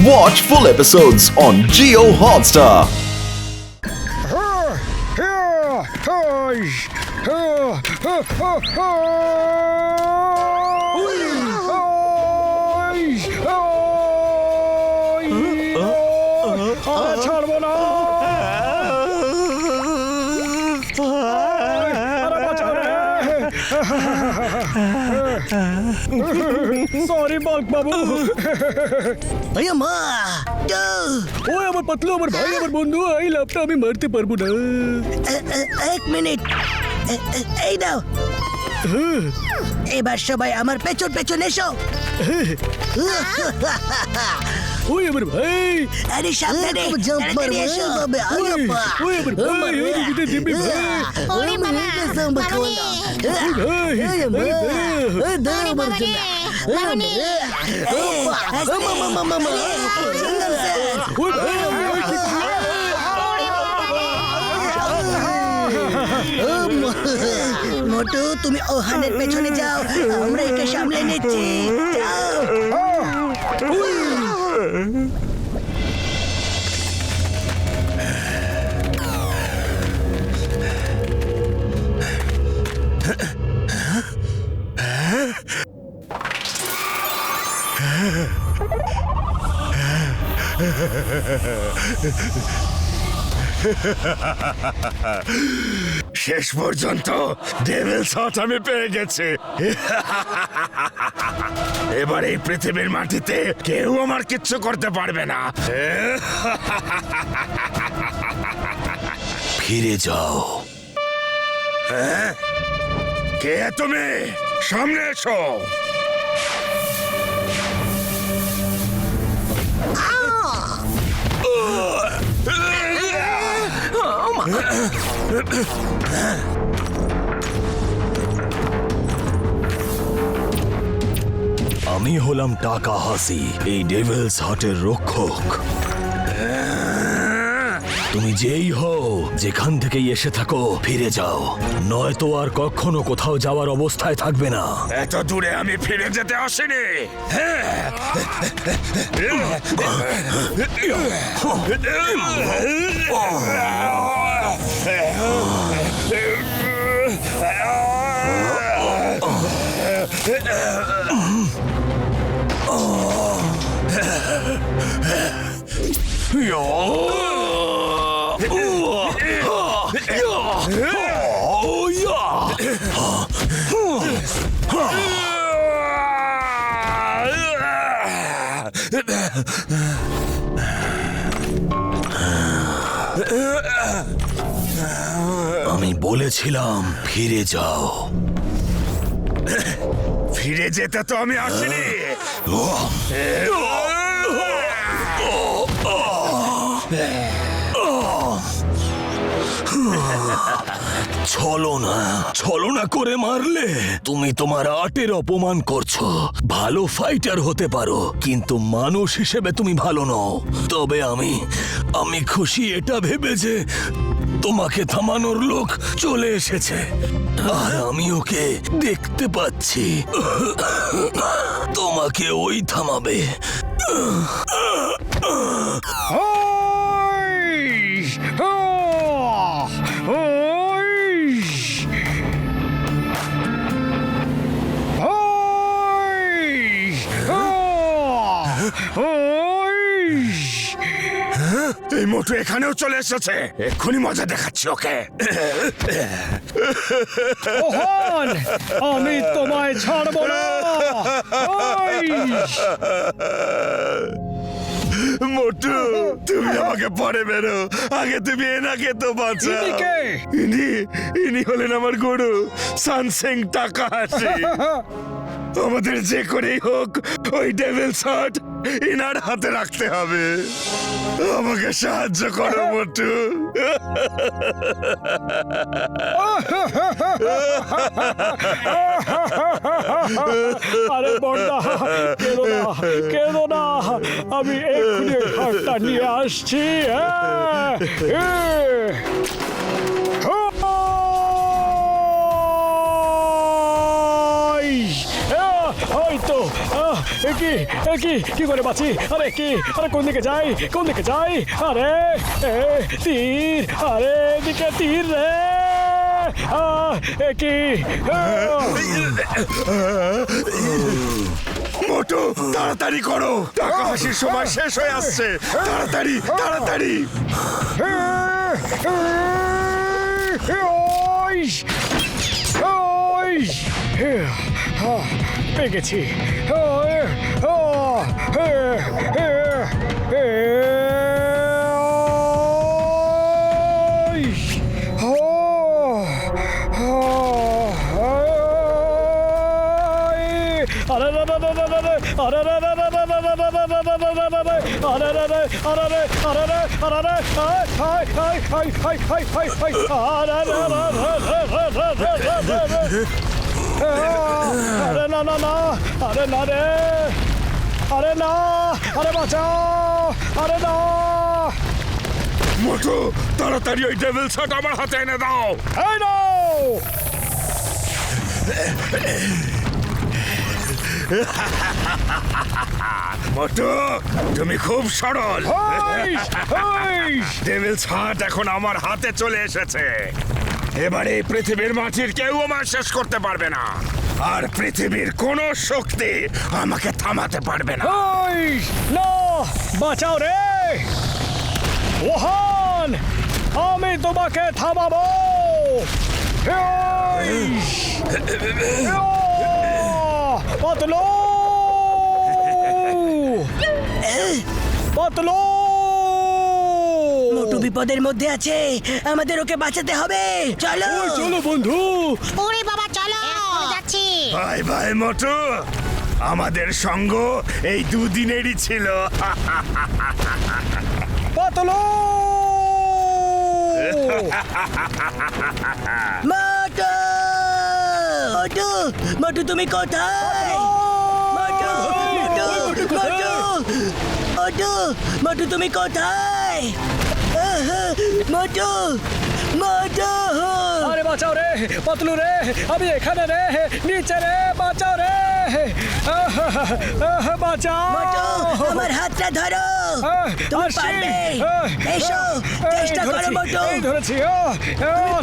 Watch full episodes on Jio Hotstar. ছাড়বো না। Sorry বাঘ বাবু। ভাইয়া মা ও আমার পাতলু, আমার ভাই, আমার বন্ধু, এই লাভটা আমি মারতে পারবো না। এক মিনিট, এই দাও। এবার সবাই আমার পেছন পেছন এসো। ওই আমার ভাই, আরে সাবধানে তাড়াতাড়ি এসো। ওই আমার ভাই, ওই দিকে দিবি ভাই। ওরে বাবা, মামনি। ওরে বাবা রে, মামনি। মোটু, তুমি ওহানের পেছনে যাও, আমরা এটা সামলে নিচ্ছি। যাও। শেষ পর্যন্ত ডেভিল শট আমি পেয়ে গেছি। এবার এই পৃথিবীর মাটিতে কেউ আমার কিচ্ছু করতে পারবে না। ফিরে যাও। কে তুমি? সামনে এসো। আমি হলাম টাকা হাসি, এই ডেভিলস হাটের রক্ষক। তুমি যেই হও, যেখান থেকেই এসে থাকো, ফিরে যাও, নয়তো আর কখনো কোথাও যাওয়ার অবস্থায় থাকবে না। এত দূরে আমি ফিরে যেতে আসিনি। আমি বলেছিলাম ফিরে যাও। ফিরে যেতে তো আমি আসিনি। ছলনা করে মারলে তুমি তোমার আর্টের অপমান করছো। ভালো ফাইটার হতে পারো, কিন্তু মানুষ হিসেবে তুমি ভালো নও। তবে আমি খুশি এটা ভেবে যে তোমাকে থামানোর লোক চলে এসেছে, আর আমি ওকে দেখতে পাচ্ছি। তোমাকে ওই থামাবে। এই মোটু এখানেও চলে এসেছে। এক্ষুনি মজা দেখাচ্ছি ওকে। ওহান, আমি তোমায় ছাড়বো না। মোটু, তুমি আমাকে পরে বেরো, আগে তুমি এনাকে তো বাঁচাও। ইনি হলেন আমার গুরু সানসিং টাকাহাশি। আমাদের যে করেই হোক ওই ডেভিল শট ইনার হাতে রাখতে হবে। আমাকে সাহায্য করো মোটু। আরে বড়দা, কেঁদো না, আমি এক্ষুনি ঘরটা নিয়ে আসছি। এই তো কি করে বাঁচি? আরে কোন দিকে যাই আরে তীর, আরে এদিকে তীর রে। মোটু তাড়াতাড়ি করো, টাকা হাসির সময় শেষ হয়ে আসছে। তাড়াতাড়ি তাড়াতাড়ি। পেয়ে গেছি। আরে না না না, আরে না রে, আরে না, আরে বাঁচাও, আরে না। মোটু তাড়াতাড়ি ওই ডেভিল শট আমার হাতে এনে দাও। এই নাও। মোটু তুমি খুব সরল। ডেভিল শট এখন আমার হাতে চলে এসেছে। এবারে পৃথিবীর মাটির কেউ আমার শেষ করতে পারবে না, আর পৃথিবীর কোনো শক্তি আমাকে থামাতে পারবে না। না, বাঁচাও রে ওহান, আমি তোমাকে থামাবো। পাতলো পাতলো। মোটু বিপদের মধ্যে আছে, আমাদের ওকে বাঁচাতে হবে। চলো চলো বন্ধু। ওরে বাবা চলো, যাচ্ছি। বাই বাই মোটু, আমাদের সঙ্গ এই দুদিনেরই ছিল। পাতলো। মোটু মোটু মোটু তুমি কোথায়? মোটু মোটু মোটু মোটু মোটু তুমি কোথায়? মোটু মোটু আরে বাঁচাও রে পাতলু রে, আমি এখানে রে, নিচে রে, বাঁচাও রে, বাঁচাও। মোটু আমার হাতটা ধরো, তুমি পারবে। এসো, চেষ্টা করো মোটু। ধরেছি।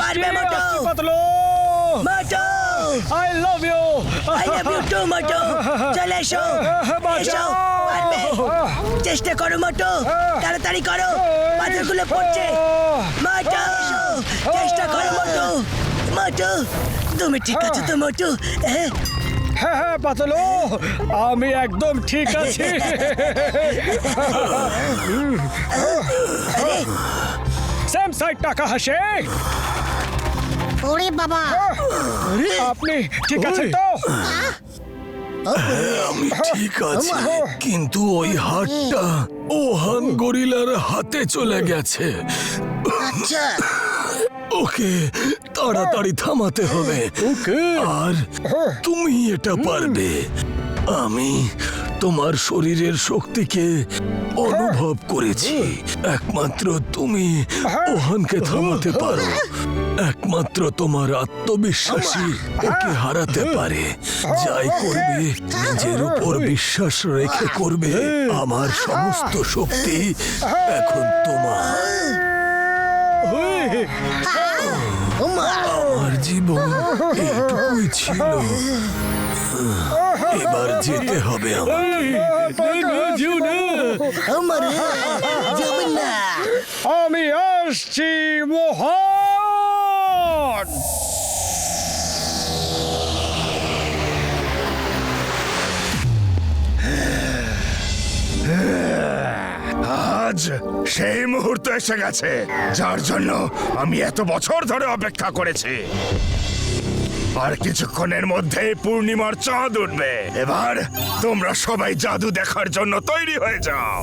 পারবে Motu. Patlu, Motu I love you. I love you too Motu. চলে এসো, এসো, পারবে। চেষ্টা করো মোটু, তাড়াতাড়ি করো, পাথরগুলো পড়ছে। মোটু চেষ্টা করো মোটু। মোটু তুমি ঠিক আছো তো মোটু? হ্যাঁ হ্যাঁ পাতলু, আমি একদম ঠিক আছি। সেম সাইড টাকা হাসে। ওরে বাবা, আপনি ঠিক আছেন তো? আমি ঠিক আছি, কিন্তু ওই হাতটা ওহান গরিলার হাতে চলে গেছে। আচ্ছা ওকে তাড়াতাড়ি থামাতে হবে। আর তুমি এটা পারবে। আমি তোমার শরীরের শক্তিকে অনুভব করেছি। একমাত্র তুমি ওহানকে থামাতে পারো। একমাত্র তোমার আত্মবিশ্বাসী ওকে হারাতে পারে। যাই করবে নিজের উপর বিশ্বাস রেখে করবে। আমার সমস্ত শক্তি এখন তোমার। আমার জীবন এটুকুই ছিল, এবার যেতে হবে আমার যাবেন না। আমি আসছি মোহন। আজ সেই মুহূর্ত এসে গেছে যার জন্য আমি এত বছর ধরে অপেক্ষা করেছি। আর কিছুক্ষণের মধ্যেই পূর্ণিমার চাঁদ উঠবে। এবার তোমরা সবাই জাদু দেখার জন্য তৈরি হয়ে যাও।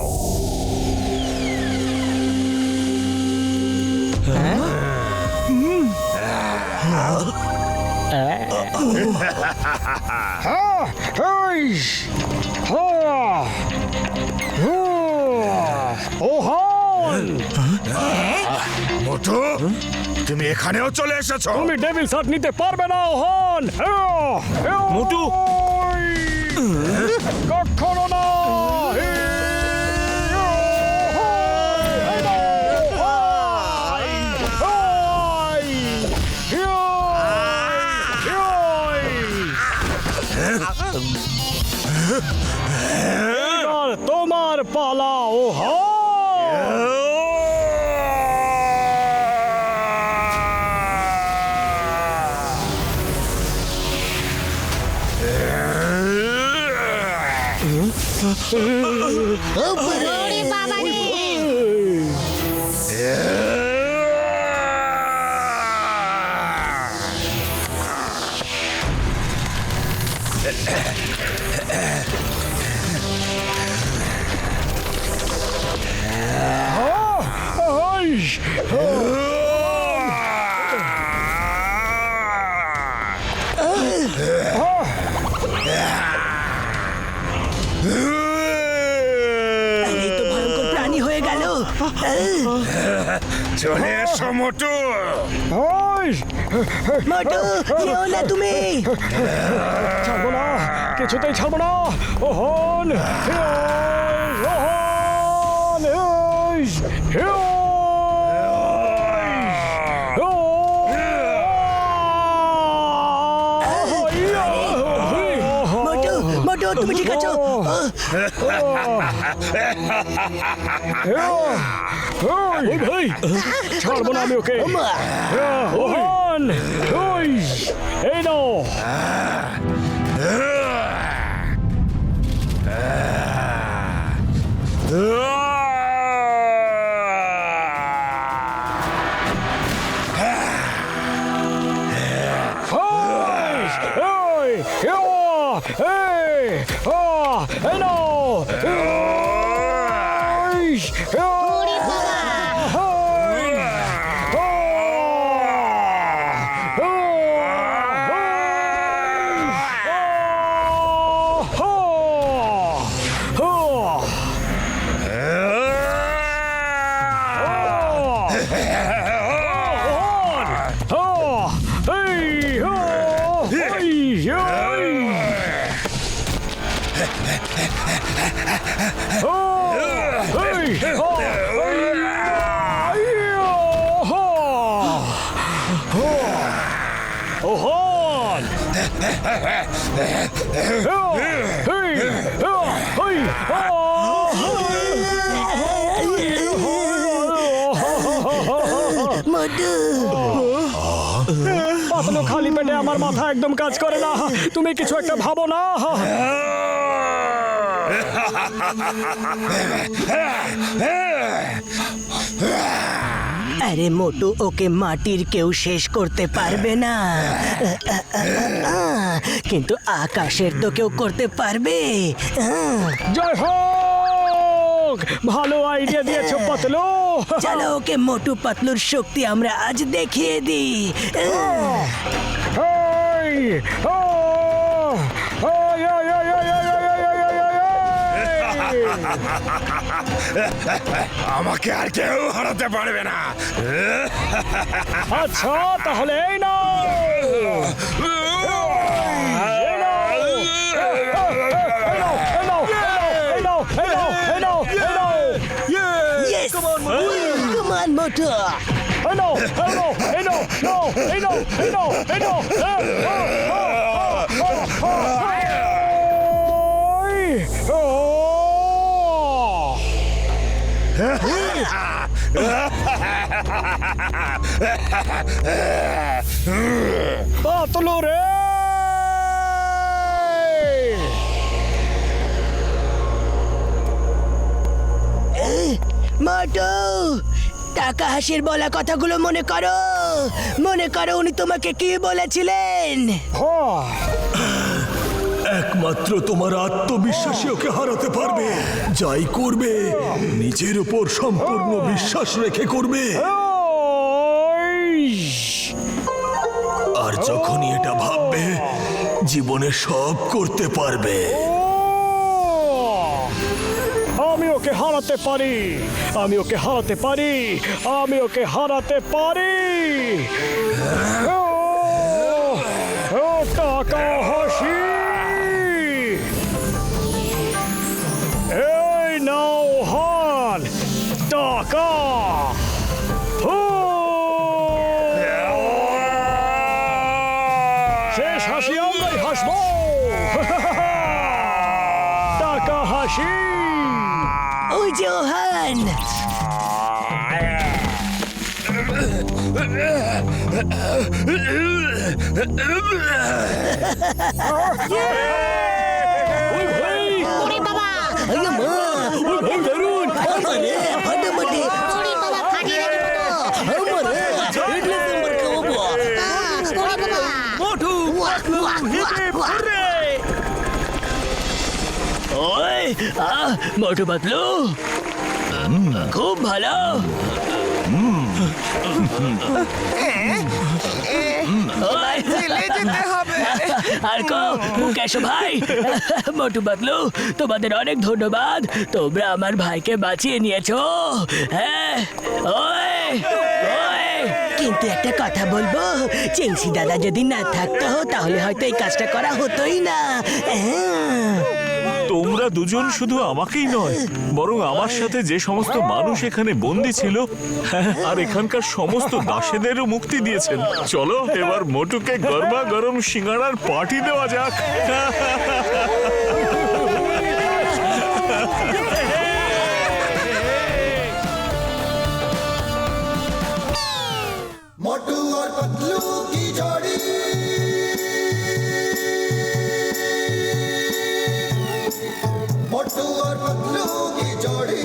মোটু তুমি এখানেও চলে এসেছো? তুমি ডেভিল শট নিতে পারবে না ওহান। মোটু। কখনো না এবার তোমার পালা ওহা ওরে বাবা রে এই তো ভয়ঙ্কর প্রাণী হয়ে গেল। চলে এসো মোটু। মোটু যেও না তুমি। ছাড়বো না, কিছুতেই ছাড়বো না। ওহন মোটু মোটু তুমি ঠিক আছো? ভাই ছাড়বো না আমি ওকে। ওহন এই নাও। ওরে বাবা মোটু পাতলু খালি পেটে আমার মাথা একদম কাজ করে না। তুমি কিছু একটা ভাবো না। আরে মোটু ওকে মাটির কেউ শেষ করতে পারবে না, কিন্তু আকাশের তো কেউ করতে পারবে। জয় হোক, ভালো আইডিয়া দিয়েছো পাতলু। চলো ওকে মোটু পাতলুর শক্তি আমরা আজ দেখিয়ে দিই। আমাকে আর কেউ হারাতে পারবে না। আচ্ছা তাহলে এই নাও। Yes! Come on, মোটু। পাতলু রে, মোটু টাকা হাসির বলা কথাগুলো মনে করো, মনে করো উনি তোমাকে কি বলেছিলেন। একমাত্র তোমার আত্মবিশ্বাসী ওকে হারাতে পারবে। যাই করবে নিজের উপর সম্পূর্ণ বিশ্বাস রেখে করবে। আর যখনই এটা ভাববে জীবনে সব করতে পারবে। আমি ওকে হারাতে পারি, আমি ওকে হারাতে পারি, আমি ওকে হারাতে পারি। টাকা হাসি টাকা শেষ হাসি আমরাই হাসবো টাকা হাসি ওই যে ওহান ওরে বাবা আরে মা ওই ভাই দারুন আরে ফাটাফাটি ওরে বাবা ফাটিয়ে দেবে তো আমারে ইডলি সাম্বার খাওয়াবো ওরে বাবা মোটু ওই মোটু পাতলু খুব ভালো আর কেশব ভাই মোটু পাতলু তোমাদের অনেক ধন্যবাদ তোমরা আমার ভাইকে বাঁচিয়ে নিয়েছো হ্যাঁ ওই ওই কিন্তু একটা কথা বলবো চেংসি দাদা যদি না থাকতো তাহলে হয়তো এই কাজটা করা হতোই না তোমরা দুজন শুধু আমাকেই নয় বরং আমার সাথে যে সমস্ত মানুষ এখানে বন্দী ছিল আর এখানকার সমস্ত দাসেদেরও মুক্তি দিয়েছেন চলো এবার মোটুকে গরমা গরম সিঙ্গাড়ার পার্টি দেওয়া যাক मोटू और पतलू की जोड़ी मोटू और पतलू की जोड़ी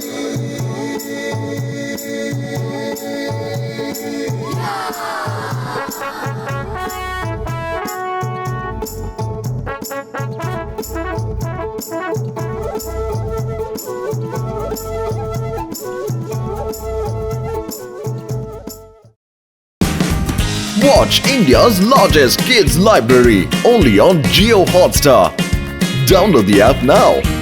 Watch India's largest kids library only on Jio Hotstar. Download the app now.